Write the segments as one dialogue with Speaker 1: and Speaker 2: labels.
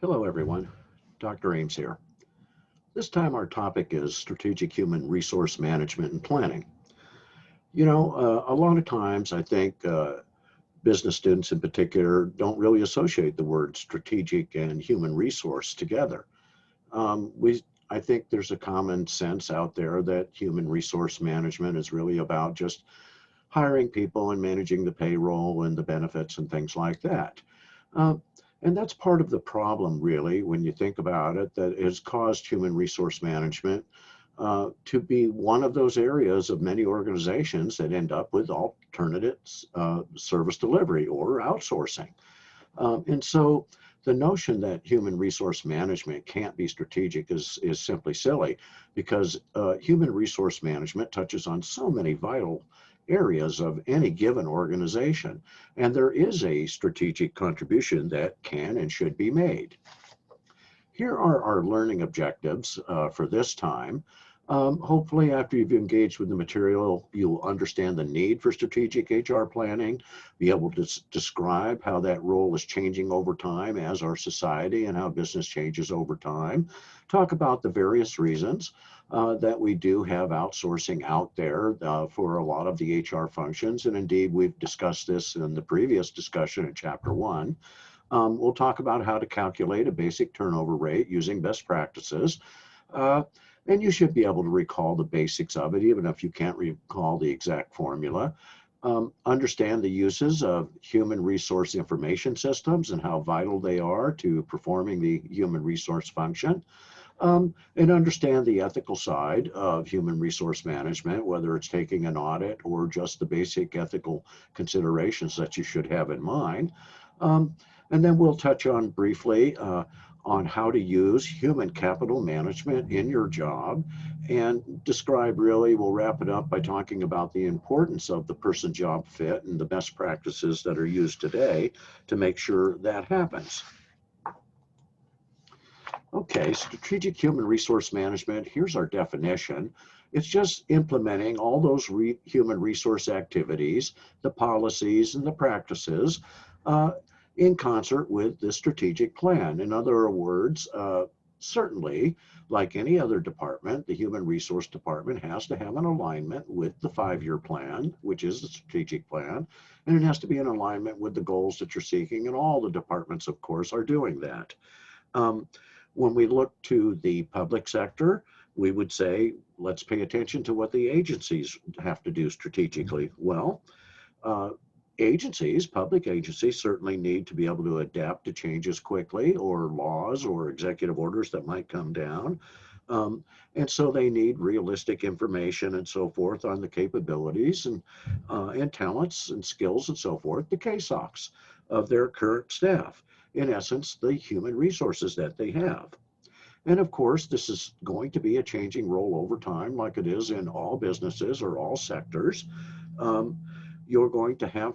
Speaker 1: Hello, everyone. Dr. Eames here. This time, our topic is strategic human resource management and planning. A lot of times I think business students in particular don't really associate the word strategic and human resource together. Um, we, I think there's a common sense out there that human resource management is really about just hiring people and managing the payroll and the benefits and things like that. Uh, and that's part of the problem, really, when you think about it, that has caused human resource management to be one of those areas of many organizations that end up with alternatives, service delivery or outsourcing. And so the notion that human resource management can't be strategic is simply silly because human resource management touches on so many vital areas of any given organization. And there is a strategic contribution that can and should be made. Here are our learning objectives for this time. Hopefully, after you've engaged with the material, you'll understand the need for strategic HR planning, be able to describe how that role is changing over time as our society and how business changes over time, talk about the various reasons that we do have outsourcing out there for a lot of the HR functions. And indeed, we've discussed this in the previous discussion in Chapter 1. We'll talk about how to calculate a basic turnover rate using best practices. Uh, and you should be able to recall the basics of it, even if you can't recall the exact formula. Understand the uses of human resource information systems and how vital they are to performing the human resource function. And understand the ethical side of human resource management, whether it's taking an audit or just the basic ethical considerations that you should have in mind. Um, and then we'll touch on briefly on how to use human capital management in your job and describe really, we'll wrap it up by talking about the importance of the person job fit and the best practices that are used today to make sure that happens. Okay, strategic human resource management, here's our definition. It's just implementing all those human resource activities, the policies and the practices uh, in concert with the strategic plan. In other words, certainly, like any other department, the human resource department has to have an alignment with the 5-year plan, which is the strategic plan, and it has to be in alignment with the goals that you're seeking, and all the departments, of course, are doing that. Um, when we look to the public sector, we would say, let's pay attention to what the agencies have to do strategically. Well, uh, public agencies certainly need to be able to adapt to changes quickly or laws or executive orders that might come down. Um, and so they need realistic information and so forth on the capabilities and talents and skills and so forth, the KSOCs of their current staff. In essence, the human resources that they have. And of course, this is going to be a changing role over time, like it is in all businesses or all sectors. Um, you're going to have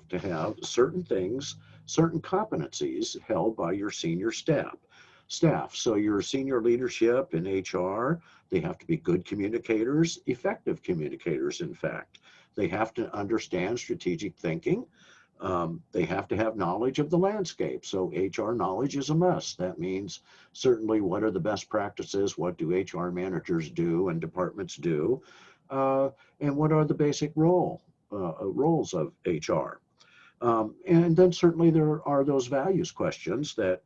Speaker 1: certain things, certain competencies held by your senior staff. So your senior leadership in HR, they have to be good communicators, effective communicators, in fact. They have to understand strategic thinking. They have to have knowledge of the landscape. So HR knowledge is a must. That means certainly what are the best practices, what do HR managers do and departments do, uh, and what are the basic roles of HR. And then certainly there are those values questions that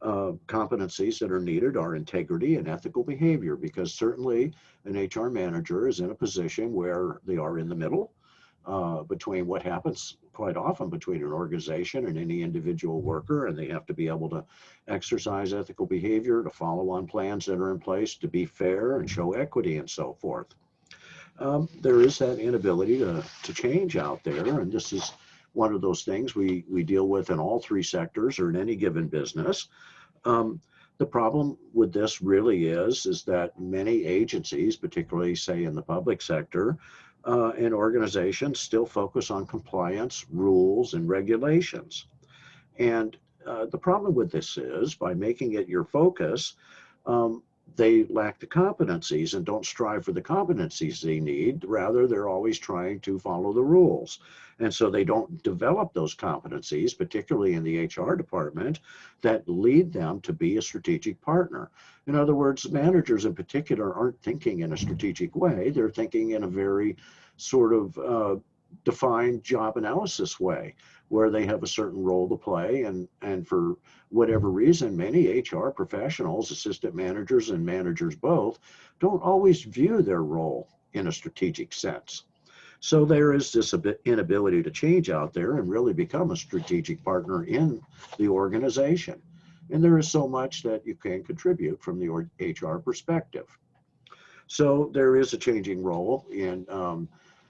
Speaker 1: competencies that are needed are integrity and ethical behavior, because certainly an HR manager is in a position where they are in the middle between what happens quite often between an organization and any individual worker, and they have to be able to exercise ethical behavior, to follow on plans that are in place, to be fair and show equity and so forth. There is that inability to change out there, and this is one of those things we deal with in all 3 sectors or in any given business. The problem with this really is that many agencies, particularly say in the public sector, and organizations still focus on compliance, rules, and regulations. And the problem with this is by making it your focus, they lack the competencies and don't strive for the competencies they need. Rather, they're always trying to follow the rules. And so they don't develop those competencies, particularly in the HR department, that lead them to be a strategic partner. In other words, managers in particular aren't thinking in a strategic way. They're thinking in a very sort of defined job analysis way, where they have a certain role to play, and for whatever reason, many HR professionals, assistant managers and managers both, don't always view their role in a strategic sense. So there is this inability to change out there and really become a strategic partner in the organization. And there is so much that you can contribute from the HR perspective. So there is a changing role in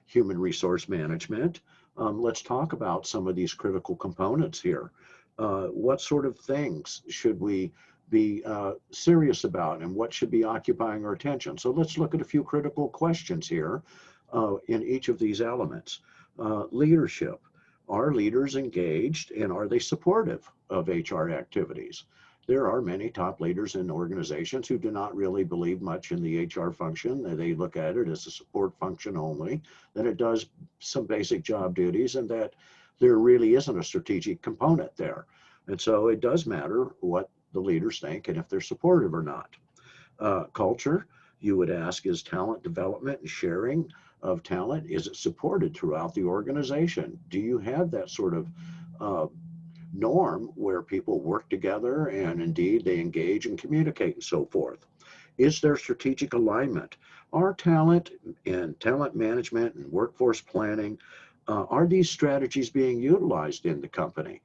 Speaker 1: human resource management. Let's talk about some of these critical components here. What sort of things should we be serious about, and what should be occupying our attention? So let's look at a few critical questions here in each of these elements. Leadership. Are leaders engaged, and are they supportive of HR activities? There are many top leaders in organizations who do not really believe much in the HR function. They look at it as a support function only, that it does some basic job duties, and that there really isn't a strategic component there. And so it does matter what the leaders think and if they're supportive or not. Culture, you would ask, is talent development and sharing of talent, is it supported throughout the organization? Do you have that sort of norm where people work together and indeed they engage and communicate and so forth? Is there strategic alignment? Are talent and talent management and workforce planning, are these strategies being utilized in the company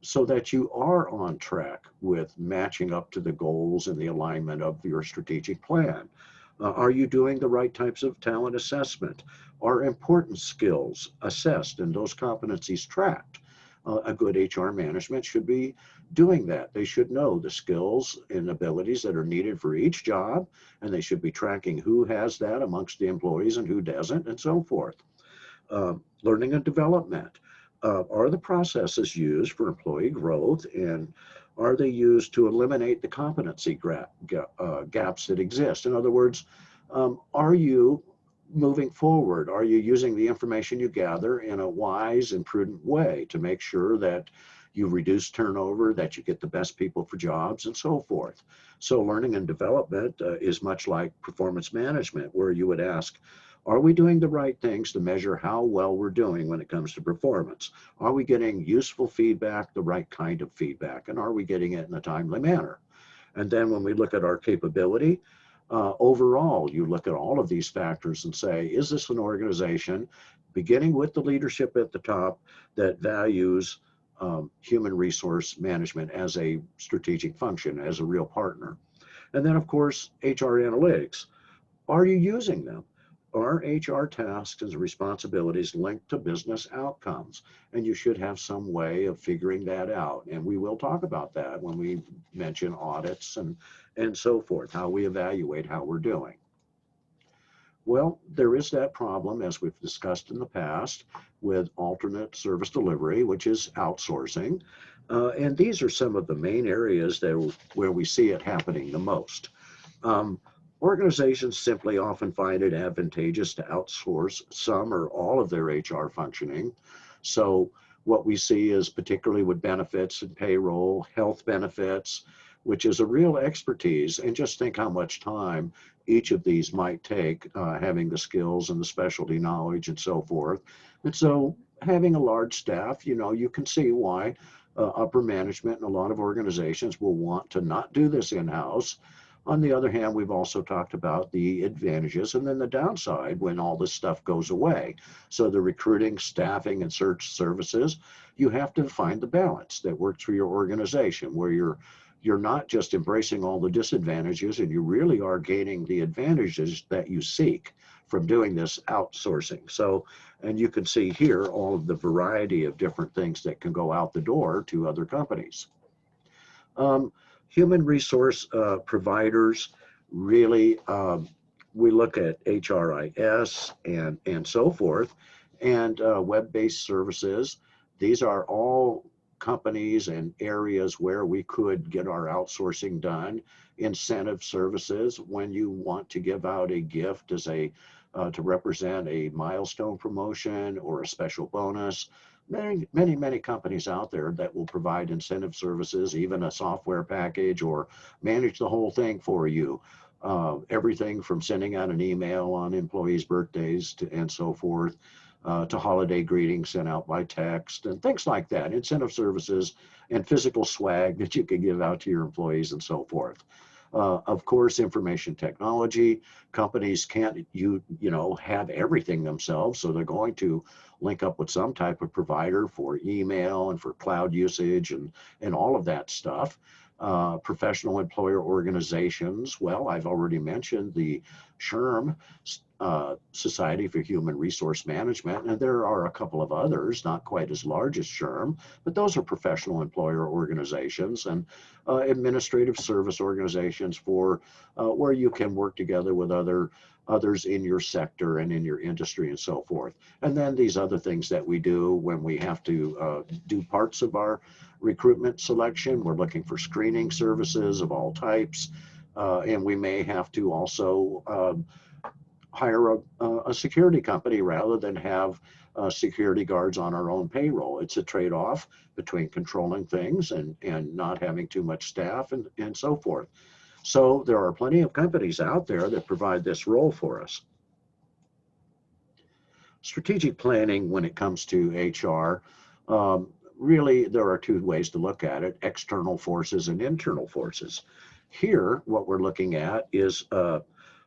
Speaker 1: so that you are on track with matching up to the goals and the alignment of your strategic plan? Are you doing the right types of talent assessment? Are important skills assessed and those competencies tracked? A good HR management should be doing that. They should know the skills and abilities that are needed for each job, and they should be tracking who has that amongst the employees and who doesn't, and so forth. Learning and development. Are the processes used for employee growth, and are they used to eliminate the competency gaps that exist? In other words, are you moving forward? Are you using the information you gather in a wise and prudent way to make sure that you reduce turnover, that you get the best people for jobs, and so forth? So learning and development is much like performance management, where you would ask, are we doing the right things to measure how well we're doing when it comes to performance? Are we getting useful feedback, the right kind of feedback, and are we getting it in a timely manner? And then when we look at our capability, overall, you look at all of these factors and say, is this an organization, beginning with the leadership at the top, that values human resource management as a strategic function, as a real partner? And then, of course, HR analytics. Are you using them? Are HR tasks and responsibilities linked to business outcomes? And you should have some way of figuring that out. And we will talk about that when we mention audits and so forth, how we evaluate how we're doing. Well, there is that problem, as we've discussed in the past, with alternate service delivery, which is outsourcing. And these are some of the main areas where we see it happening the most. Organizations simply often find it advantageous to outsource some or all of their HR functioning. So what we see is, particularly with benefits and payroll, health benefits, which is a real expertise. And just think how much time each of these might take, having the skills and the specialty knowledge and so forth. And so having a large staff, you can see why upper management in a lot of organizations will want to not do this in-house. On the other hand, we've also talked about the advantages and then the downside when all this stuff goes away. So the recruiting, staffing, and search services, you have to find the balance that works for your organization, where you're not just embracing all the disadvantages, and you really are gaining the advantages that you seek from doing this outsourcing. So, and you can see here all of the variety of different things that can go out the door to other companies. Human resource providers, really, we look at HRIS and so forth, and web-based services. These are all companies and areas where we could get our outsourcing done, incentive services when you want to give out a gift as a to represent a milestone promotion or a special bonus. Many companies out there that will provide incentive services, even a software package, or manage the whole thing for you. Everything from sending out an email on employees' birthdays and so forth, to holiday greetings sent out by text and things like that, incentive services and physical swag that you can give out to your employees and so forth. Of course, information technology, companies can't have everything themselves, so they're going to link up with some type of provider for email and for cloud usage and all of that stuff. Professional employer organizations, well, I've already mentioned the SHRM, Society for Human Resource Management, and there are a couple of others, not quite as large as SHRM, but those are professional employer organizations, and administrative service organizations for where you can work together with others in your sector and in your industry and so forth. And then these other things that we do when we have to do parts of our recruitment selection. We're looking for screening services of all types, and we may have to also hire a security company rather than have security guards on our own payroll. It's a trade-off between controlling things and not having too much staff and so forth. So there are plenty of companies out there that provide this role for us. Strategic planning when it comes to HR, really there are two ways to look at it: external forces and internal forces. Here, what we're looking at is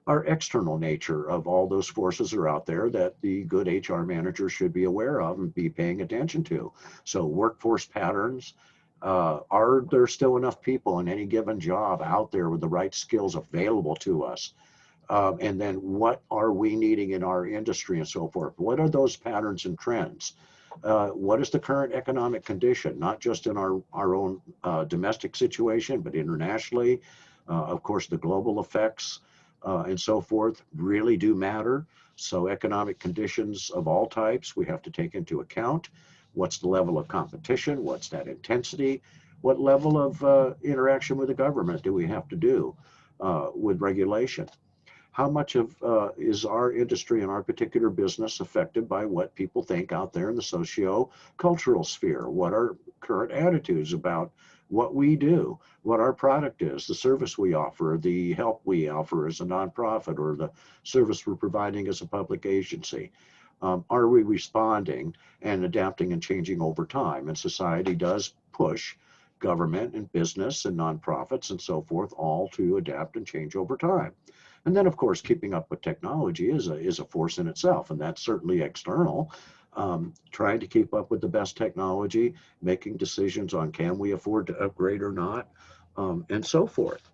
Speaker 1: our external nature of all those forces are out there that the good HR manager should be aware of and be paying attention to. So workforce patterns, are there still enough people in any given job out there with the right skills available to us? And then what are we needing in our industry and so forth? What are those patterns and trends? What is the current economic condition, not just in our own domestic situation, but internationally? Of course, the global effects and so forth really do matter. So economic conditions of all types we have to take into account. What's the level of competition? What's that intensity? What level of interaction with the government do we have to do with regulation? How much of is our industry and our particular business affected by what people think out there in the socio-cultural sphere? What are current attitudes about what we do, what our product is, the service we offer, the help we offer as a nonprofit, or the service we're providing as a public agency? Are we responding and adapting and changing over time? And society does push government and business and nonprofits and so forth all to adapt and change over time. And then, of course, keeping up with technology is a force in itself, and that's certainly external. Trying to keep up with the best technology, making decisions on can we afford to upgrade or not, and so forth.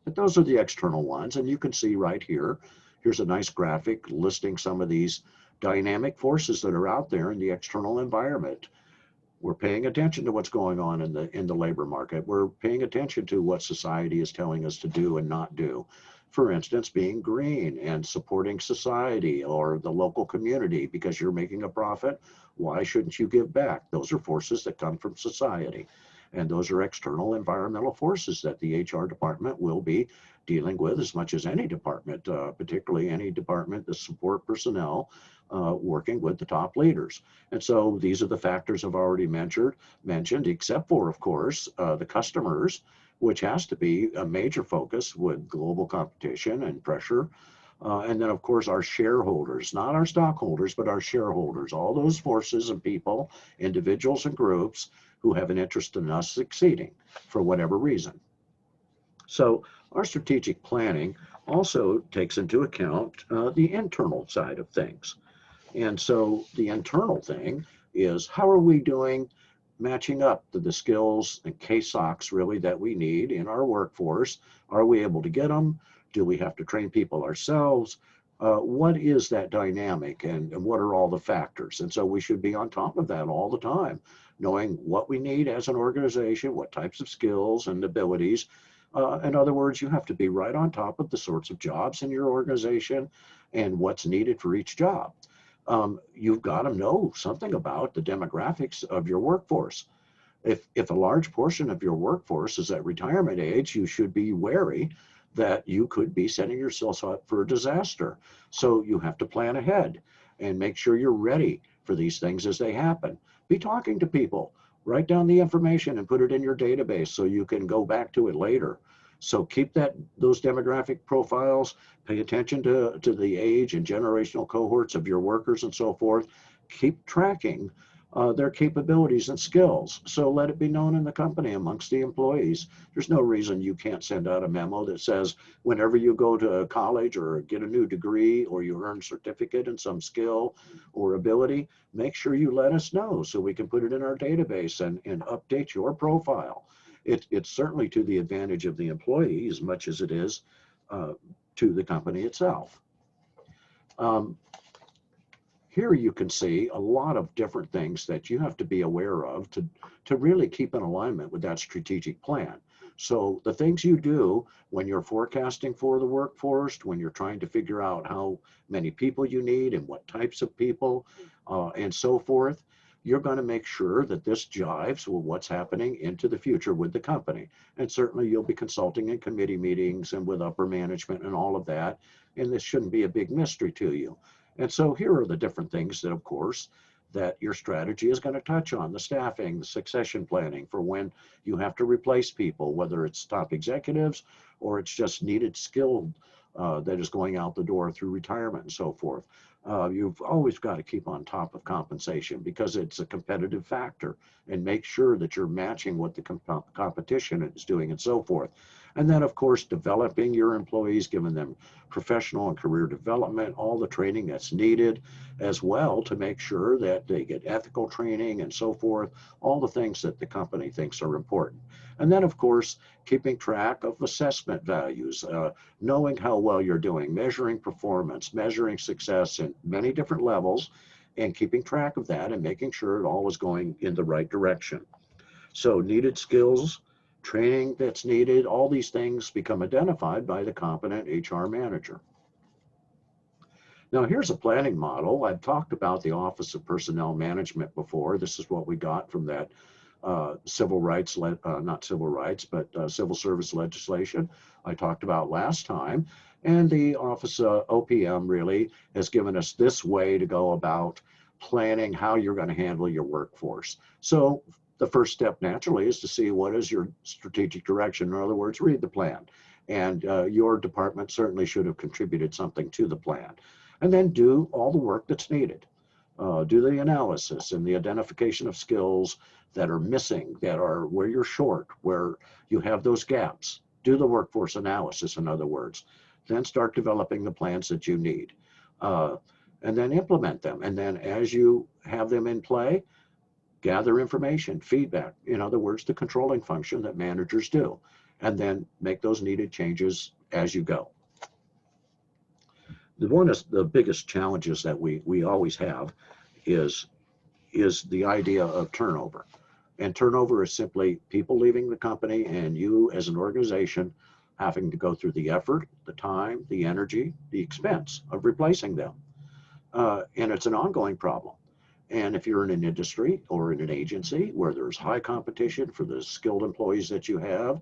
Speaker 1: But those are the external ones, and you can see right here, here's a nice graphic listing some of these dynamic forces that are out there in the external environment. We're paying attention to what's going on in the labor market. We're paying attention to what society is telling us to do and not do. For instance, being green and supporting society or the local community because you're making a profit. Why shouldn't you give back? Those are forces that come from society. And those are external environmental forces that the HR department will be dealing with as much as any department, particularly any department that support personnel working with the top leaders. And so these are the factors I've already mentioned, except for, of course, the customers, which has to be a major focus with global competition and pressure. And then, of course, our shareholders, not our stockholders, but our shareholders, all those forces and people, individuals and groups who have an interest in us succeeding for whatever reason. So our strategic planning also takes into account the internal side of things. And so the internal thing is, how are we doing matching up to the skills and KSOCs really that we need in our workforce? Are we able to get them? Do we have to train people ourselves? What is that dynamic and what are all the factors? And so we should be on top of that all the time, knowing what we need as an organization, what types of skills and abilities. In other words, you have to be right on top of the sorts of jobs in your organization and what's needed for each job. You've got to know something about the demographics of your workforce. If a large portion of your workforce is at retirement age, you should be wary that you could be setting yourself up for a disaster. So you have to plan ahead and make sure you're ready for these things as they happen. Be talking to people, write down the information and put it in your database so you can go back to it later. So keep those demographic profiles, pay attention to the age and generational cohorts of your workers and so forth. Keep tracking their capabilities and skills. So let it be known in the company amongst the employees. There's no reason you can't send out a memo that says whenever you go to college or get a new degree or you earn a certificate in some skill or ability, make sure you let us know so we can put it in our database and update your profile. It's certainly to the advantage of the employee as much as it is to the company itself. Um, Here you can see a lot of different things that you have to be aware of to really keep in alignment with that strategic plan. So the things you do when you're forecasting for the workforce, when you're trying to figure out how many people you need and what types of people and so forth, you're going to make sure that this jives with what's happening into the future with the company. And certainly you'll be consulting in committee meetings and with upper management and all of that. And this shouldn't be a big mystery to you. And so here are the different things that, of course, that your strategy is going to touch on: the staffing, the succession planning for when you have to replace people, whether it's top executives or it's just needed skill that is going out the door through retirement and so forth. You've always got to keep on top of compensation because it's a competitive factor, and make sure that you're matching what the competition is doing and so forth. And then, of course, developing your employees, giving them professional and career development, all the training that's needed as well to make sure that they get ethical training and so forth, all the things that the company thinks are important. And then, of course, keeping track of assessment values, knowing how well you're doing, measuring performance, measuring success in many different levels, and keeping track of that and making sure it all is going in the right direction. So needed skills, training that's needed, all these things become identified by the competent HR manager. Now here's a planning model. I've talked about the Office of Personnel Management before. This is what we got from that civil rights, not civil rights, but civil service legislation I talked about last time. And the Office of OPM really has given us this way to go about planning how you're going to handle your workforce. So the first step naturally is to see what is your strategic direction. In other words, read the plan. And your department certainly should have contributed something to the plan. And then do all the work that's needed. Do the analysis and the identification of skills that are missing, that are where you're short, where you have those gaps. Do the workforce analysis, in other words. Then start developing the plans that you need. And then implement them. And then as you have them in play, gather information, feedback, in other words, the controlling function that managers do, and then make those needed changes as you go. One of the biggest challenges that we always have is the idea of turnover. And turnover is simply people leaving the company and you as an organization having to go through the effort, the time, the energy, the expense of replacing them. And it's an ongoing problem. And if you're in an industry or in an agency where there's high competition for the skilled employees that you have,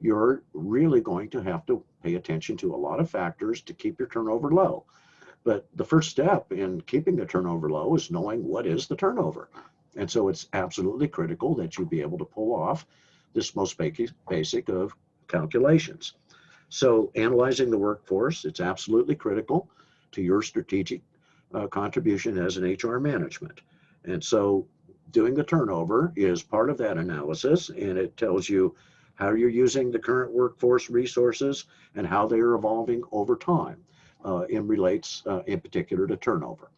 Speaker 1: you're really going to have to pay attention to a lot of factors to keep your turnover low. But the first step in keeping the turnover low is knowing what is the turnover. And so it's absolutely critical that you be able to pull off this most basic of calculations. So analyzing the workforce, it's absolutely critical to your strategic contribution as an HR management. And so doing the turnover is part of that analysis, and it tells you how you're using the current workforce resources and how they are evolving over time. In relates in particular to turnover.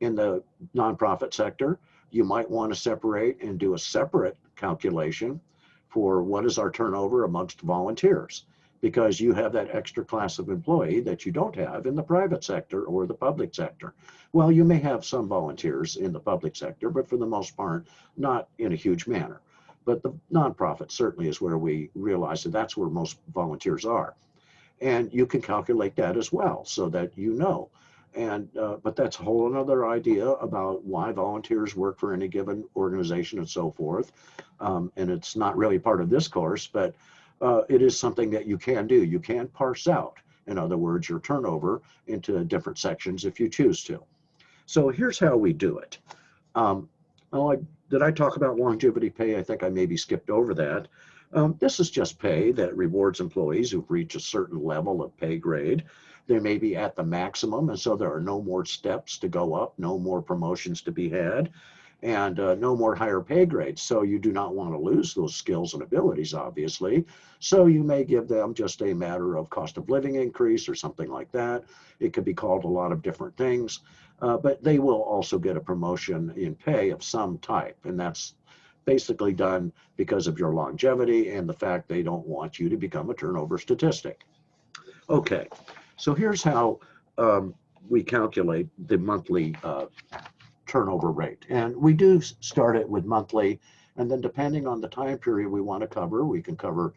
Speaker 1: In the nonprofit sector, you might want to separate and do a separate calculation for what is our turnover amongst volunteers, because you have that extra class of employee that you don't have in the private sector or the public sector. Well, you may have some volunteers in the public sector, but for the most part, not in a huge manner. But the nonprofit certainly is where we realize that that's where most volunteers are. And you can calculate that as well so that you know. And but that's a whole another idea about why volunteers work for any given organization and so forth. And it's not really part of this course, but it is something that you can do. You can parse out, in other words, your turnover into different sections if you choose to. So here's how we do it. Um, oh, did I talk about longevity pay? I think I maybe skipped over that. This is just pay that rewards employees who've reached a certain level of pay grade. They may be at the maximum, and so there are no more steps to go up, no more promotions to be had, and no more higher pay grades. So you do not want to lose those skills and abilities, obviously. So you may give them just a matter of cost of living increase or something like that. It could be called a lot of different things, but they will also get a promotion in pay of some type. And that's basically done because of your longevity and the fact they don't want you to become a turnover statistic. Okay, so here's how we calculate the monthly turnover rate. And we do start it with monthly, and then depending on the time period we want to cover, we can cover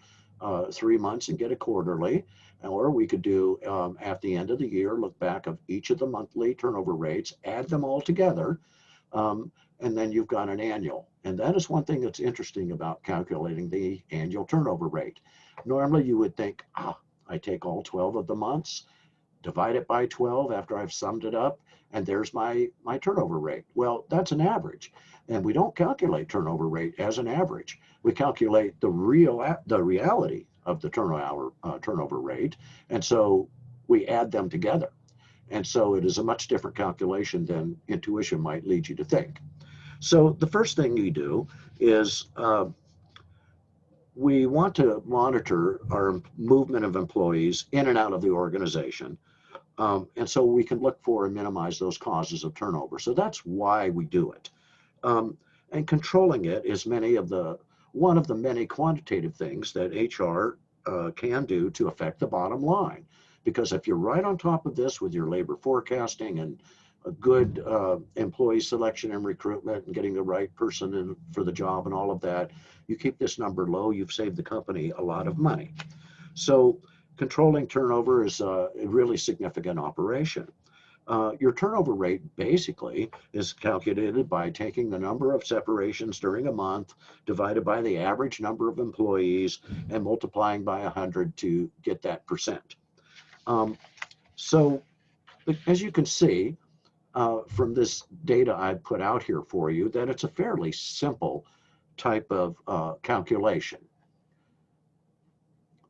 Speaker 1: 3 months and get a quarterly, or we could do at the end of the year, look back of each of the monthly turnover rates, add them all together, and then you've got an annual. And that is one thing that's interesting about calculating the annual turnover rate. Normally you would think, I take all 12 of the months, divide it by 12 after I've summed it up, and there's my turnover rate. Well, that's an average. And we don't calculate turnover rate as an average. We calculate the reality of the turnover rate. And so we add them together. And so it is a much different calculation than intuition might lead you to think. So the first thing you do is we want to monitor our movement of employees in and out of the organization. And so we can look for and minimize those causes of turnover. So that's why we do it. And controlling it is one of the many quantitative things that HR can do to affect the bottom line. Because if you're right on top of this with your labor forecasting and a good employee selection and recruitment and getting the right person in for the job and all of that, you keep this number low, you've saved the company a lot of money. So controlling turnover is a really significant operation. Your turnover rate basically is calculated by taking the number of separations during a month divided by the average number of employees and multiplying by 100 to get that percent. So as you can see from this data I put out here for you, that it's a fairly simple type of calculation.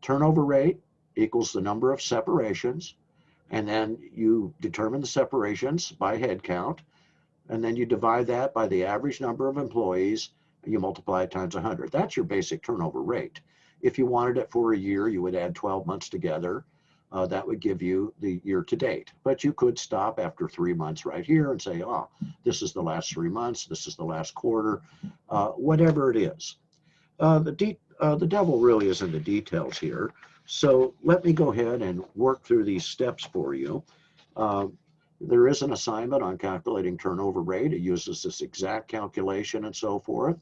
Speaker 1: Turnover rate equals the number of separations, and then you determine the separations by head count, and then you divide that by the average number of employees, and you multiply it times 100. That's your basic turnover rate. If you wanted it for a year, you would add 12 months together. That would give you the year to date. But you could stop after 3 months right here and say, this is the last 3 months, this is the last quarter, whatever it is. The devil really is in the details here. So let me go ahead and work through these steps for you. There is an assignment on calculating turnover rate. It uses this exact calculation and so forth,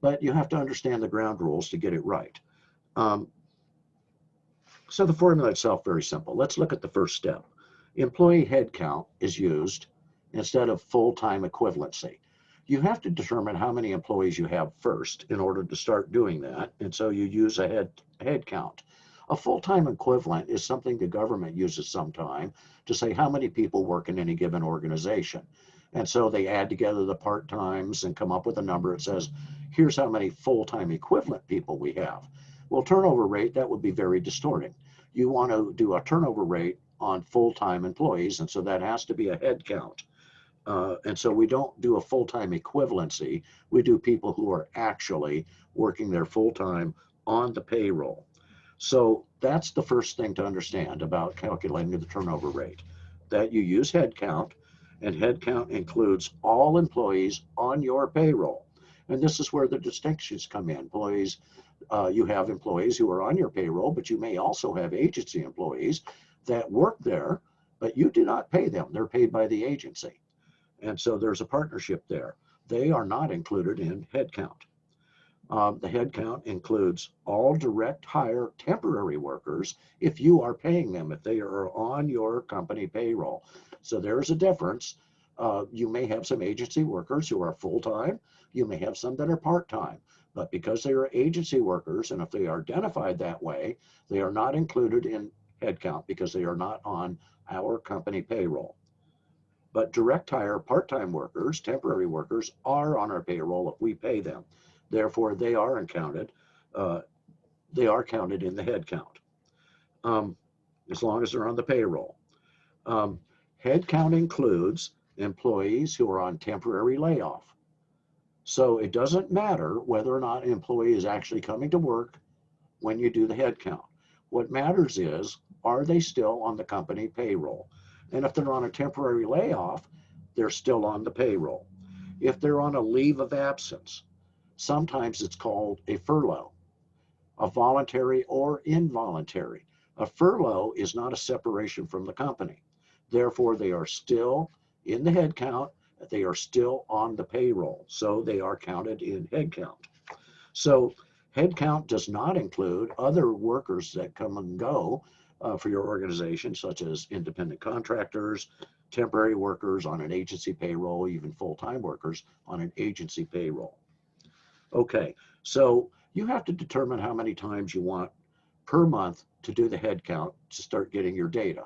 Speaker 1: but you have to understand the ground rules to get it right. So the formula itself, very simple. Let's look at the first step. Employee headcount is used instead of full-time equivalency. You have to determine how many employees you have first in order to start doing that, and so you use a head count. A full-time equivalent is something the government uses sometime to say how many people work in any given organization. And so they add together the part-times and come up with a number that says, here's how many full-time equivalent people we have. Well, turnover rate, that would be very distorting. You want to do a turnover rate on full-time employees, and so that has to be a head count. And so we don't do a full-time equivalency. We do people who are actually working their full-time on the payroll. So that's the first thing to understand about calculating the turnover rate, that you use head count, and head count includes all employees on your payroll. And this is where the distinctions come in. You have employees who are on your payroll, but you may also have agency employees that work there, but you do not pay them. They're paid by the agency. And so there's a partnership there. They are not included in headcount. The headcount includes all direct hire temporary workers if you are paying them, if they are on your company payroll. So there's a difference. You may have some agency workers who are full-time. You may have some that are part-time. But because they are agency workers, and if they are identified that way, they are not included in headcount because they are not on our company payroll. But direct hire part-time workers, temporary workers, are on our payroll if we pay them. Therefore, they are counted. Uh, they are counted in the head count, as long as they're on the payroll. Um, Head count includes employees who are on temporary layoff. So it doesn't matter whether or not an employee is actually coming to work when you do the head count. What matters is, are they still on the company payroll? And if they're on a temporary layoff, they're still on the payroll. If they're on a leave of absence, sometimes it's called a furlough, a voluntary or involuntary. A furlough is not a separation from the company. Therefore, they are still in the head count. They are still on the payroll. So they are counted in head count. So headcount does not include other workers that come and go for your organization, such as independent contractors, temporary workers on an agency payroll, even full-time workers on an agency payroll. Okay, so you have to determine how many times you want per month to do the head count to start getting your data.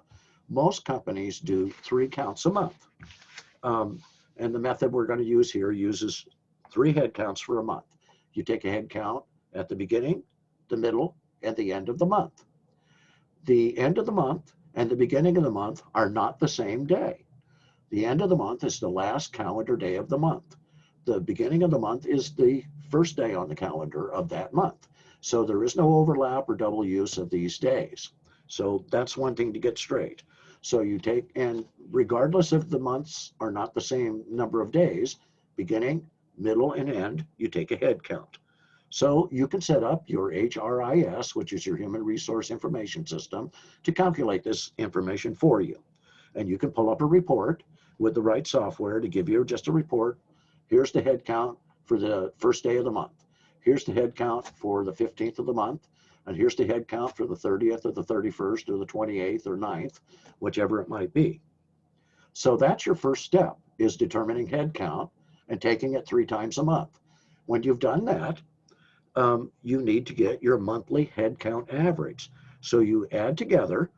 Speaker 1: Most companies do 3 counts a month. And the method we're going to use here uses 3 head counts for a month. You take a head count at the beginning, the middle, and the end of the month. The end of the month and the beginning of the month are not the same day. The end of the month is the last calendar day of the month. The beginning of the month is the first day on the calendar of that month. So there is no overlap or double use of these days. So that's one thing to get straight. So you take, and regardless if the months are not the same number of days, beginning, middle, and end, you take a head count. So you can set up your HRIS, which is your Human Resource Information System, to calculate this information for you. And you can pull up a report with the right software to give you just a report. Here's the head count for the first day of the month. Here's the head count for the 15th of the month. And here's the head count for the 30th or the 31st or the 28th or 9th, whichever it might be. So that's your first step, is determining head count and taking it 3 times a month. When you've done that, you need to get your monthly head count average. So you add together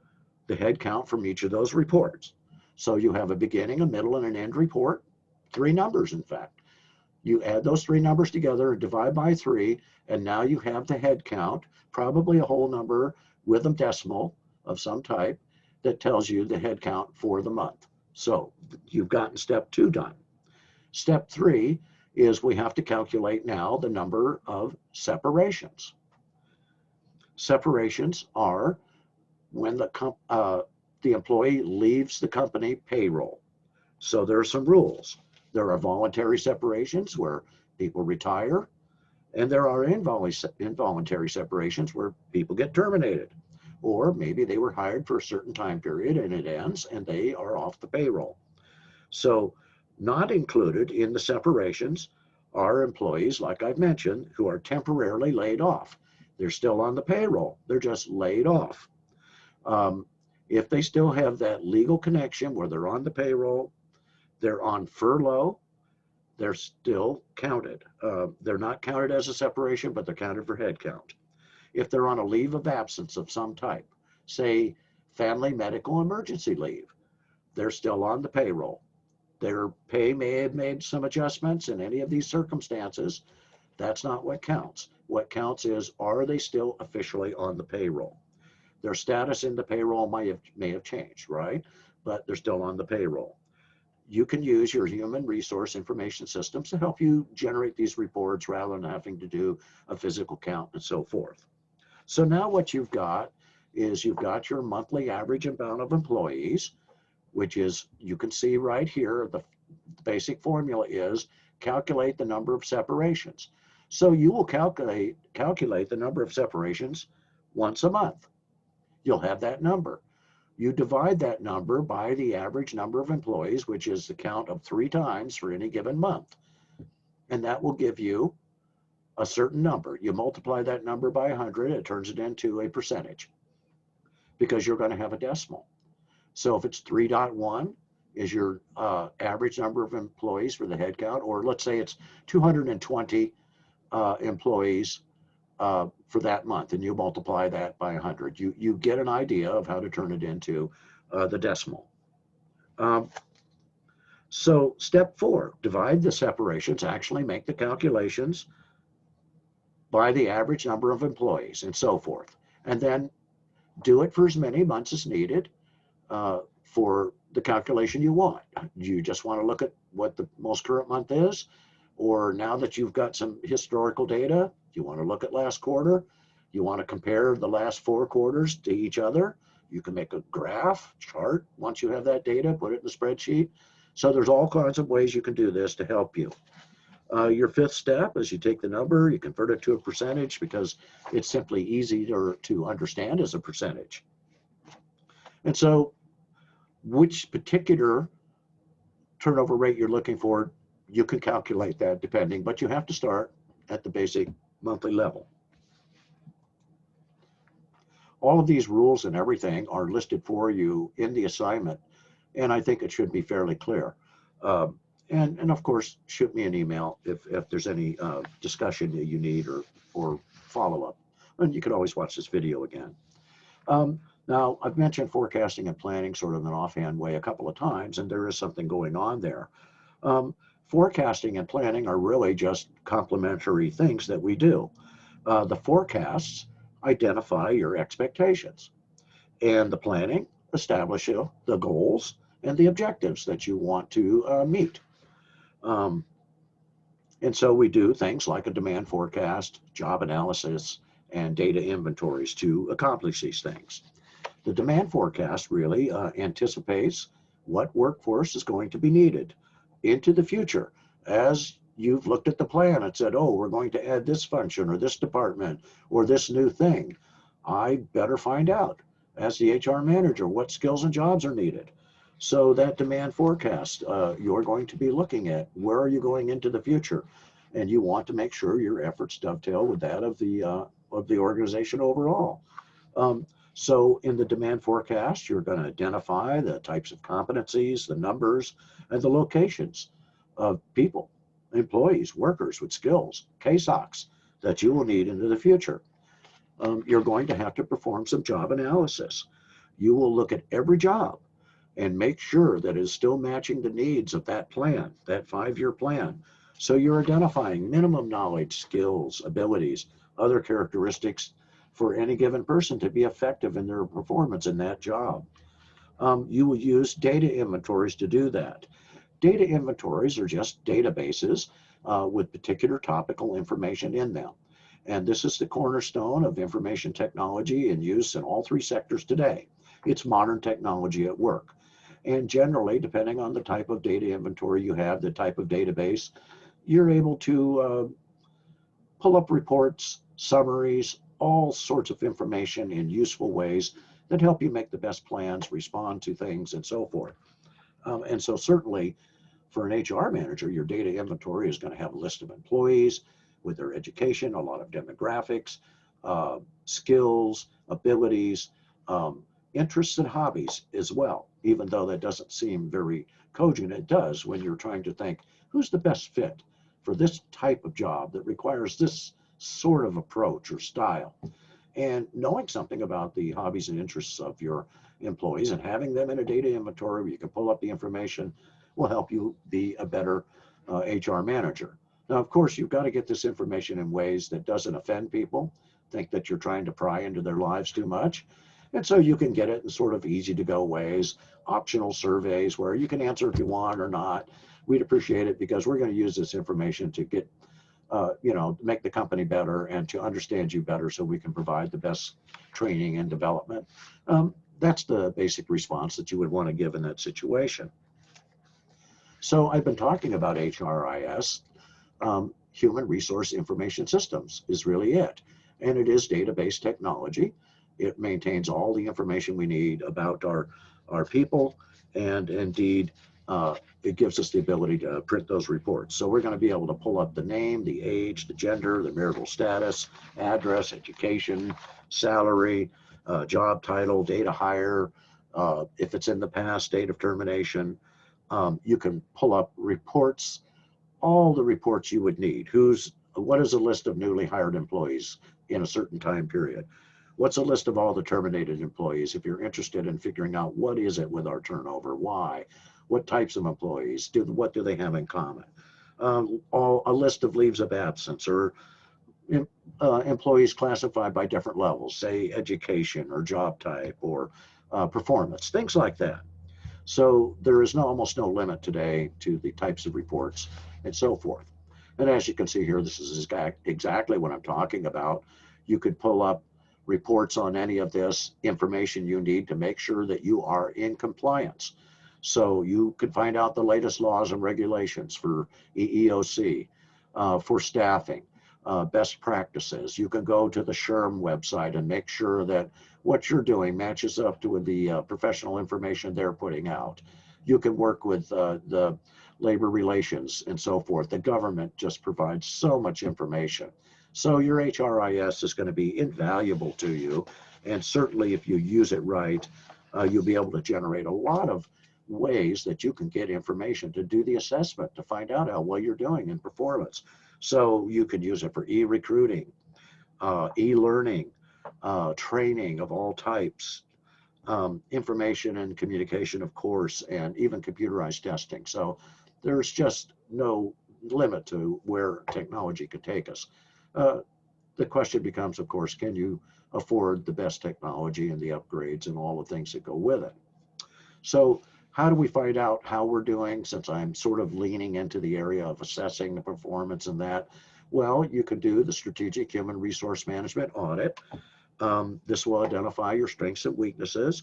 Speaker 1: the head count from each of those reports. So you have a beginning, a middle, and an end report, 3 numbers, in fact. You add those 3 numbers together and divide by 3, and now you have the head count, probably a whole number with a decimal of some type that tells you the head count for the month. So you've gotten step 2 done. Step 3 is we have to calculate now the number of separations. Separations are when the employee leaves the company payroll. So there are some rules. There are voluntary separations where people retire, and there are involuntary separations where people get terminated. Or maybe they were hired for a certain time period and it ends and they are off the payroll. So not included in the separations are employees, like I've mentioned, who are temporarily laid off. They're still on the payroll, they're just laid off. If they still have that legal connection where they're on the payroll, they're on furlough, they're still counted. They're not counted as a separation, but they're counted for head count. If they're on a leave of absence of some type, say family medical emergency leave, they're still on the payroll. Their pay may have made some adjustments in any of these circumstances. That's not what counts. What counts is, are they still officially on the payroll? Their status in the payroll may have changed, right? But they're still on the payroll. You can use your human resource information systems to help you generate these reports rather than having to do a physical count and so forth. So now what you've got is you've got your monthly average amount of employees, which is, you can see right here, the basic formula is calculate the number of separations. So you will calculate the number of separations once a month. You'll have that number. You divide that number by the average number of employees, which is the count of 3 times for any given month. And that will give you a certain number. You multiply that number by 100, it turns it into a percentage because you're going to have a decimal. So if it's 3.1 is your average number of employees for the head count, or let's say it's 220 employees for that month, and you multiply that by 100, you get an idea of how to turn it into the decimal. So step 4, divide the separations, actually make the calculations by the average number of employees and so forth. And then do it for as many months as needed for the calculation you want. Do you just want to look at what the most current month is? Or now that you've got some historical data, you want to look at last quarter? You want to compare the last 4 quarters to each other? You can make a graph, chart, once you have that data, put it in the spreadsheet. So there's all kinds of ways you can do this to help you. Your 5th step is you take the number, you convert it to a percentage because it's simply easier to understand as a percentage. And so which particular turnover rate you're looking for, you can calculate that depending, but you have to start at the basic monthly level. All of these rules and everything are listed for you in the assignment, and I think it should be fairly clear. And of course, shoot me an email if there's any discussion that you need or follow-up. And you can always watch this video again. Now, I've mentioned forecasting and planning sort of in an offhand way a couple of times, and there is something going on there. Forecasting and planning are really just complementary things that we do. The forecasts identify your expectations, and the planning establish the goals and the objectives that you want to meet. And so we do things like a demand forecast, job analysis, and data inventories to accomplish these things. The demand forecast really anticipates what workforce is going to be needed into the future. As you've looked at the plan and said, oh, we're going to add this function or this department or this new thing, I better find out as the HR manager what skills and jobs are needed. So that demand forecast, you're going to be looking at where are you going into the future, and you want to make sure your efforts dovetail with that of the organization overall. So in the demand forecast, you're going to identify the types of competencies, the numbers, and the locations of people, employees, workers with skills, KSOCs that you will need into the future. You're going to have to perform some job analysis. You will look at every job and make sure that it's still matching the needs of that plan, that 5-year plan. So you're identifying minimum knowledge, skills, abilities, other characteristics for any given person to be effective in their performance in that job. You will use data inventories to do that. Data inventories are just databases with particular topical information in them. And this is the cornerstone of information technology in use in all 3 sectors today. It's modern technology at work. And generally, depending on the type of data inventory you have, the type of database, you're able to pull up reports, summaries, all sorts of information in useful ways that help you make the best plans, respond to things, and so forth. And so certainly for an HR manager, your data inventory is going to have a list of employees with their education, a lot of demographics, skills, abilities, interests and hobbies as well. Even though that doesn't seem very cogent, it does when you're trying to think who's the best fit for this type of job that requires this sort of approach or style. And knowing something about the hobbies and interests of your employees and having them in a data inventory where you can pull up the information will help you be a better HR manager. Now, of course, you've got to get this information in ways that doesn't offend people, think that you're trying to pry into their lives too much. And so you can get it in sort of easy to go ways, optional surveys where you can answer if you want or not. We'd appreciate it because we're going to use this information to get, make the company better and to understand you better so we can provide the best training and development. That's the basic response that you would want to give in that situation. So I've been talking about HRIS. Human Resource Information Systems is really it. And it is database technology. It maintains all the information we need about our people and indeed it gives us the ability to print those reports. So we're going to be able to pull up the name, the age, the gender, the marital status, address, education, salary, job title, date of hire, if it's in the past, date of termination. You can pull up reports, all the reports you would need. What is a list of newly hired employees in a certain time period? What's a list of all the terminated employees? If you're interested in figuring out what is it with our turnover, why, what types of employees, what do they have in common? A list of leaves of absence or employees classified by different levels, say education or job type or performance, things like that. So there is almost no limit today to the types of reports and so forth. And as you can see here, this is exactly what I'm talking about. You could pull up reports on any of this information you need to make sure that you are in compliance. So you could find out the latest laws and regulations for EEOC, for staffing, best practices. You can go to the SHRM website and make sure that what you're doing matches up to the professional information they're putting out. You can work with the labor relations and so forth. The government just provides so much information. So your HRIS is going to be invaluable to you. And certainly if you use it right, you'll be able to generate a lot of ways that you can get information to do the assessment, to find out how well you're doing in performance. So you could use it for e-recruiting, e-learning, training of all types, information and communication, of course, and even computerized testing. So there's just no limit to where technology could take us. The question becomes, of course, can you afford the best technology and the upgrades and all the things that go with it? So how do we find out how we're doing, since I'm sort of leaning into the area of assessing the performance and that? Well, you could do the strategic human resource management audit. This will identify your strengths and weaknesses.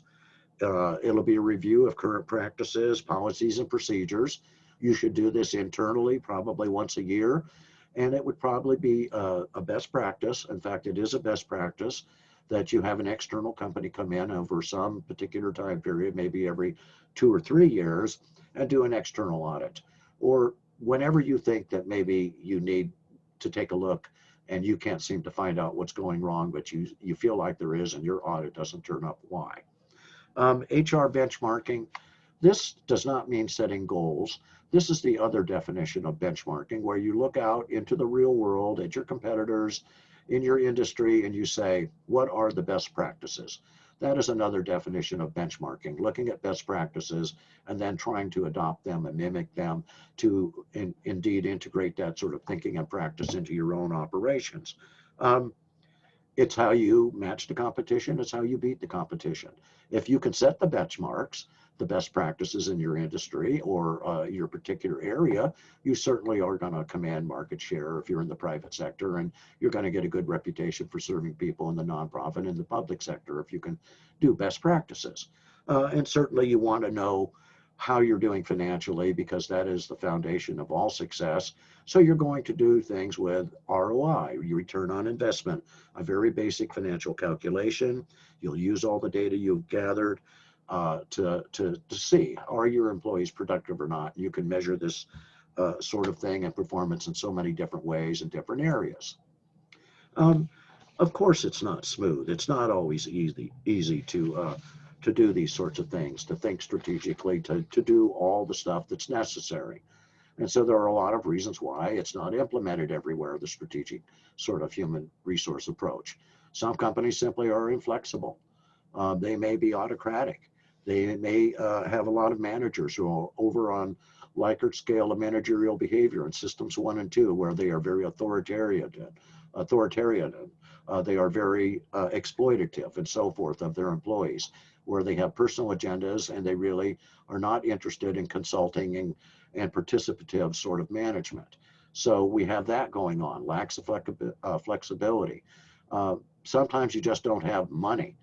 Speaker 1: It'll be a review of current practices, policies, and procedures. You should do this internally, probably once a year, and it would probably be a best practice. In fact, it is a best practice that you have an external company come in over some particular time period, maybe every 2 or 3 years, and do an external audit. Or whenever you think that maybe you need to take a look and you can't seem to find out what's going wrong, but you feel like there is and your audit doesn't turn up, why? HR benchmarking. This does not mean setting goals. This is the other definition of benchmarking, where you look out into the real world at your competitors in your industry and you say, what are the best practices? That is another definition of benchmarking, looking at best practices and then trying to adopt them and mimic them to indeed integrate that sort of thinking and practice into your own operations. It's how you match the competition. It's how you beat the competition. If you can set the benchmarks, the best practices in your industry or your particular area, you certainly are going to command market share if you're in the private sector, and you're going to get a good reputation for serving people in the nonprofit and the public sector if you can do best practices. And certainly you want to know how you're doing financially, because that is the foundation of all success. So you're going to do things with ROI, your return on investment, a very basic financial calculation. You'll use all the data you've gathered to see, are your employees productive or not? You can measure this sort of thing and performance in so many different ways in different areas. Of course, it's not smooth. It's not always easy to do these sorts of things, to think strategically, to do all the stuff that's necessary. And so there are a lot of reasons why it's not implemented everywhere, the strategic sort of human resource approach. Some companies simply are inflexible. They may be autocratic. They may have a lot of managers who are over on Likert scale of managerial behavior in systems 1 and 2, where they are very authoritarian. They are very exploitative and so forth of their employees, where they have personal agendas and they really are not interested in consulting and participative sort of management. So we have that going on, lacks of flexibility. Sometimes you just don't have money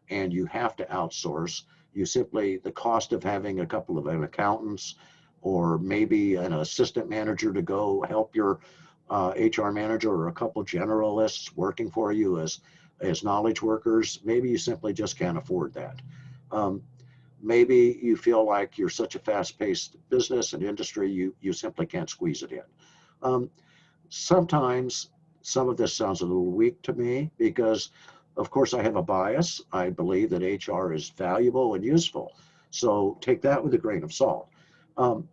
Speaker 1: and you have to outsource. The cost of having a couple of accountants or maybe an assistant manager to go help your HR manager, or a couple generalists working for you as knowledge workers, maybe you simply just can't afford that. maybe you feel like you're such a fast-paced business and industry, you simply can't squeeze it in. Um, Sometimes some of this sounds a little weak to me because, of course, I have a bias. I believe that HR is valuable and useful. So take that with a grain of salt. Um,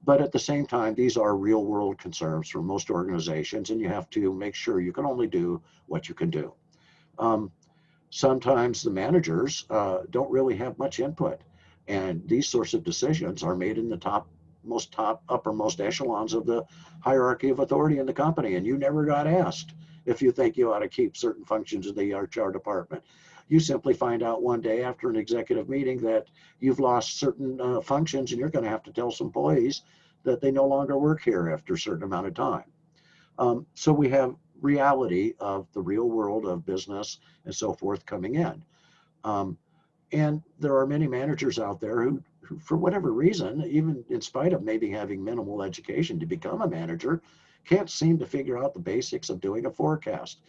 Speaker 1: but at the same time, these are real world concerns for most organizations, and you have to make sure you can only do what you can do. Um, Sometimes the managers don't really have much input, and these sorts of decisions are made in the uppermost echelons of the hierarchy of authority in the company, and you never got asked if you think you ought to keep certain functions in the HR department. You simply find out one day after an executive meeting that you've lost certain functions, and you're going to have to tell some employees that they no longer work here after a certain amount of time. So we have reality of the real world of business and so forth coming in. Um, and there are many managers out there who, for whatever reason, even in spite of maybe having minimal education to become a manager, can't seem to figure out the basics of doing a forecast,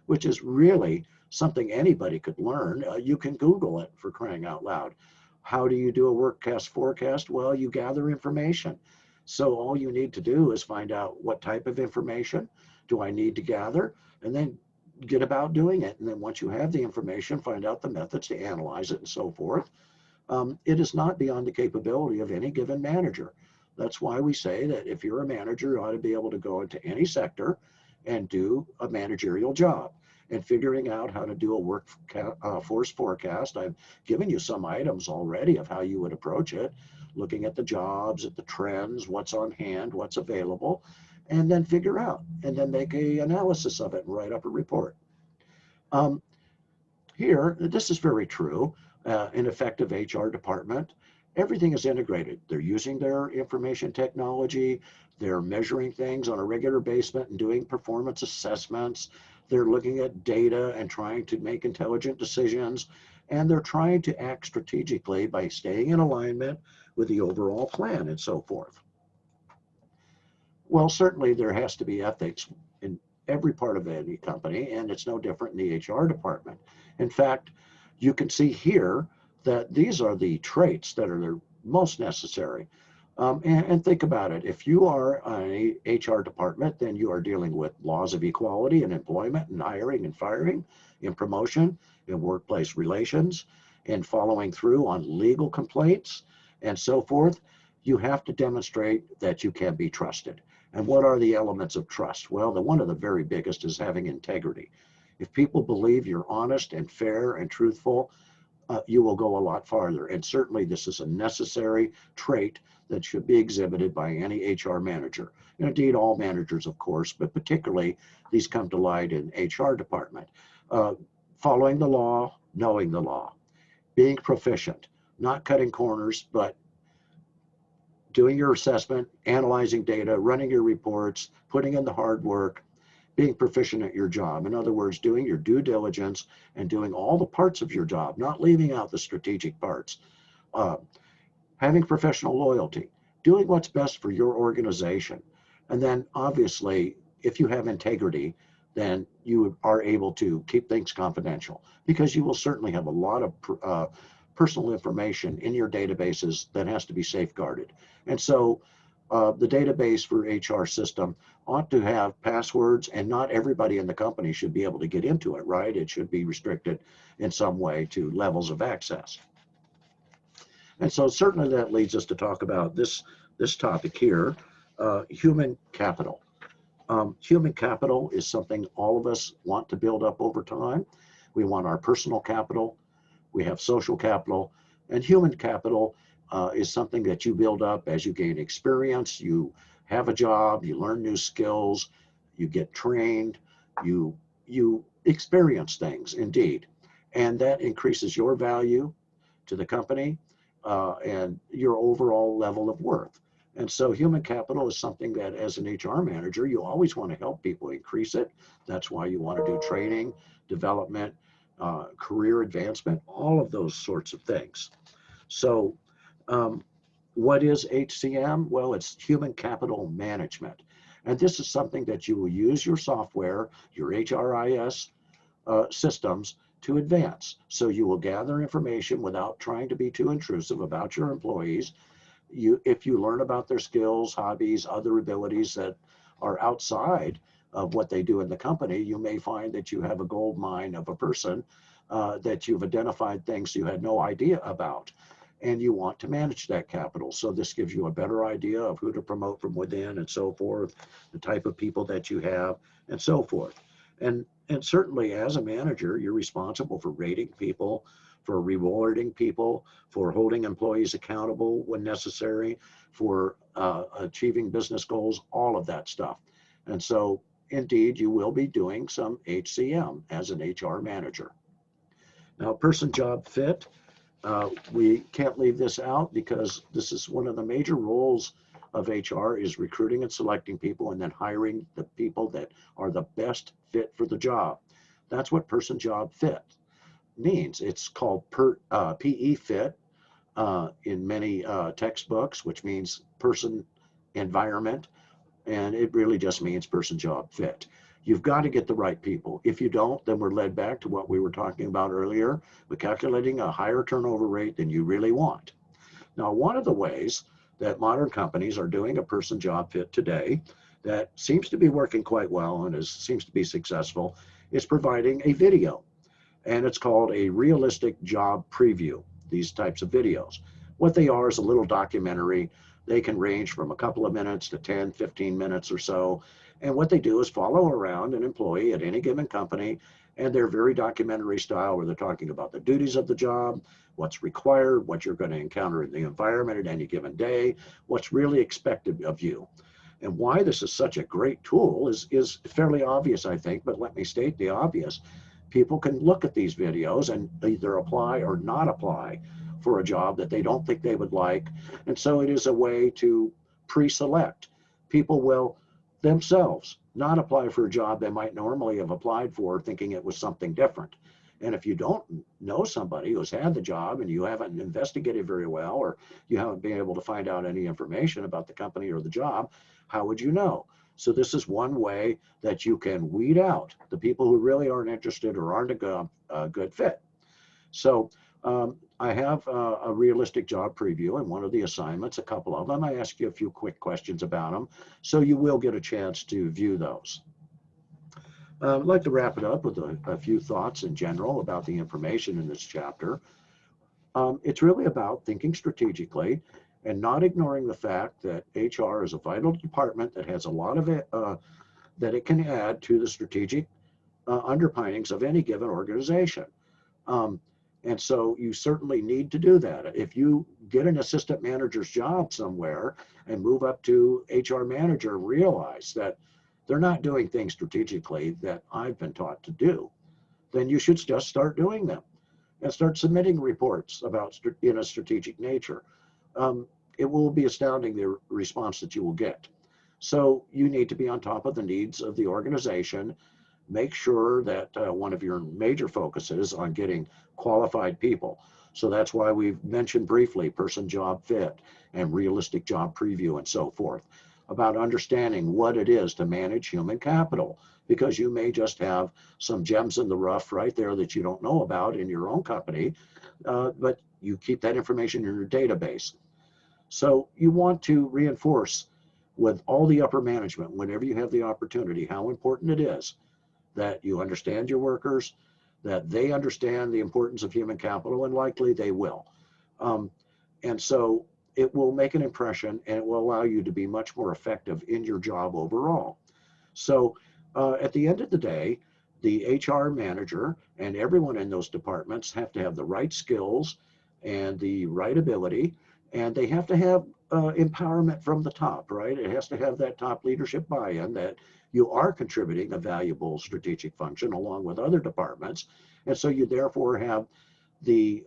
Speaker 1: which is really something anybody could learn. You can Google it, for crying out loud. How do you do a workcast forecast? Well, you gather information. So all you need to do is find out what type of information do I need to gather, and then get about doing it. And then once you have the information, find out the methods to analyze it and so forth. It is not beyond the capability of any given manager. That's why we say that if you're a manager, you ought to be able to go into any sector and do a managerial job. And figuring out how to do a workforce forecast, I've given you some items already of how you would approach it, looking at the jobs, at the trends, what's on hand, what's available, and then figure out, and then make a analysis of it and write up a report. Um, Here, this is very true. An effective HR department, everything is integrated. They're using their information technology. They're measuring things on a regular basis and doing performance assessments. They're looking at data and trying to make intelligent decisions. And they're trying to act strategically by staying in alignment with the overall plan and so forth. Well, certainly there has to be ethics in every part of any company, and it's no different in the HR department. In fact, you can see here that these are the traits that are the most necessary. And think about it. If you are an HR department, then you are dealing with laws of equality in employment and hiring and firing, in promotion, in workplace relations, and following through on legal complaints and so forth. You have to demonstrate that you can be trusted. And what are the elements of trust? Well, one of the very biggest is having integrity. If people believe you're honest and fair and truthful, you will go a lot farther. And certainly this is a necessary trait that should be exhibited by any HR manager. And indeed all managers, of course, but particularly these come to light in HR department. Following the law, knowing the law, being proficient, not cutting corners, but doing your assessment, analyzing data, running your reports, putting in the hard work, being proficient at your job. In other words, doing your due diligence and doing all the parts of your job, not leaving out the strategic parts. Uh, Having professional loyalty, doing what's best for your organization. And then obviously, if you have integrity, then you are able to keep things confidential, because you will certainly have a lot of personal information in your databases that has to be safeguarded. And so the database for HR system ought to have passwords, and not everybody in the company should be able to get into it, right? It should be restricted in some way to levels of access. And so certainly that leads us to talk about this topic here, human capital. Human capital is something all of us want to build up over time. We want our personal capital, we have social capital, and human capital is something that you build up as you gain experience, you have a job, you learn new skills, you get trained, you experience things indeed. And that increases your value to the company and your overall level of worth. And so human capital is something that as an HR manager, you always want to help people increase it. That's why you want to do training, development, career advancement, all of those sorts of things. So what is HCM? Well, it's human capital management. And this is something that you will use your software, your HRIS systems to advance. So you will gather information without trying to be too intrusive about your employees. If you learn about their skills, hobbies, other abilities that are outside of what they do in the company, you may find that you have a gold mine of a person that you've identified things you had no idea about, and you want to manage that capital. So this gives you a better idea of who to promote from within and so forth, the type of people that you have and so forth. And certainly as a manager, you're responsible for rating people, for rewarding people, for holding employees accountable when necessary, for achieving business goals, all of that stuff. And so indeed, you will be doing some HCM as an HR manager. Now, person job fit, we can't leave this out because this is one of the major roles of HR is recruiting and selecting people and then hiring the people that are the best fit for the job. That's what person job fit means. It's called PE fit in many textbooks, which means person environment, and it really just means person job fit. You've got to get the right people. If you don't, then we're led back to what we were talking about earlier, with calculating a higher turnover rate than you really want. Now, one of the ways that modern companies are doing a person job fit today that seems to be working quite well and seems to be successful is providing a video. And it's called a realistic job preview, these types of videos. What they are is a little documentary. They can range from a couple of minutes to 10, 15 minutes or so. And what they do is follow around an employee at any given company, and they're very documentary style where they're talking about the duties of the job, what's required, what you're going to encounter in the environment at any given day, what's really expected of you. And why this is such a great tool is fairly obvious, I think, but let me state the obvious. People can look at these videos and either apply or not apply for a job that they don't think they would like. And so it is a way to pre-select. People will themselves not apply for a job they might normally have applied for thinking it was something different. And if you don't know somebody who's had the job and you haven't investigated very well, or you haven't been able to find out any information about the company or the job, how would you know? So this is one way that you can weed out the people who really aren't interested or aren't a good fit. So I have a realistic job preview and one of the assignments, a couple of them. I ask you a few quick questions about them, so you will get a chance to view those. I'd like to wrap it up with a few thoughts in general about the information in this chapter. It's really about thinking strategically and not ignoring the fact that HR is a vital department that has a lot of it that it can add to the strategic underpinnings of any given organization. And so you certainly need to do that. If you get an assistant manager's job somewhere and move up to HR manager, realize that they're not doing things strategically that I've been taught to do, then you should just start doing them and start submitting reports about in a strategic nature. It will be astounding the response that you will get. So you need to be on top of the needs of the organization. Make sure that one of your major focuses on getting qualified people. So that's why we've mentioned briefly person job fit and realistic job preview and so forth, about understanding what it is to manage human capital, because you may just have some gems in the rough right there that you don't know about in your own company, but you keep that information in your database. So you want to reinforce with all the upper management, whenever you have the opportunity, how important it is that you understand your workers, that they understand the importance of human capital, and likely they will. And so it will make an impression, and it will allow you to be much more effective in your job overall. So at the end of the day, the HR manager and everyone in those departments have to have the right skills and the right ability, and they have to have empowerment from the top, right? It has to have that top leadership buy-in that you are contributing a valuable strategic function along with other departments. And so you therefore have the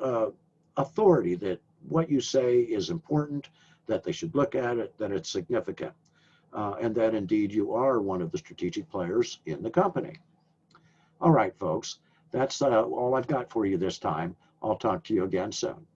Speaker 1: authority that what you say is important, that they should look at it, that it's significant, and that indeed you are one of the strategic players in the company. All right, folks, that's all I've got for you this time. I'll talk to you again soon.